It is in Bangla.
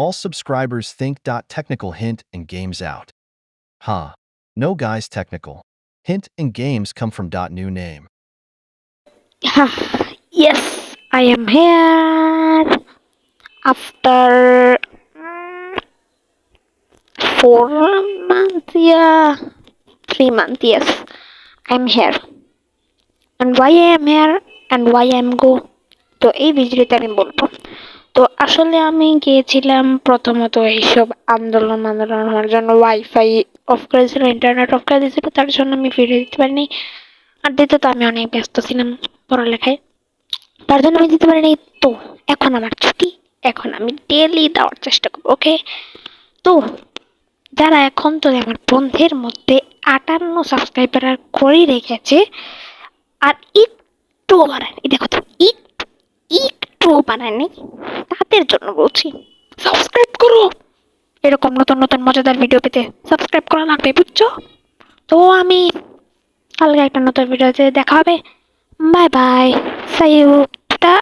All subscribers think. Technical hint and games out. Huh. No guys technical. Hint and games come from. New name. Yes, I am here after 4 months. Yeah, 3 months. Yes, I'm here. And why I am here and why I am go? তো এই ভিডিওতে আমি বলবো। তো আসলে আমি গিয়েছিলাম প্রথমত এইসব আন্দোলন হওয়ার জন্য ওয়াইফাই অফ করেছিল, ইন্টারনেট অফ করে দিয়েছিল, তার জন্য আমি ভিডিও দিতে পারিনি। আর দ্বিতীয়ত আমি অনেক ব্যস্ত ছিলাম পড়ালেখায়, তার জন্য আমি দিতে পারিনি। তো এখন আমার ছুটি, এখন আমি ডেলি দেওয়ার চেষ্টা করবো। ওকে, তো যারা এখন তো আমার বন্ধের মধ্যে 58 সাবস্ক্রাইবার করে রেখেছে আর একটুও বাড়ায়নি, দেখো তো একটুও বাড়ায়নি, তাদের জন্য বলছি সাবস্ক্রাইব করো। এরকম নতুন নতুন মজাদার ভিডিও পেতে সাবস্ক্রাইব করা লাগবে, বুঝছো? তো আমি কালকে একটা নতুন ভিডিওতে দেখা হবে। Bye bye, see you, tata.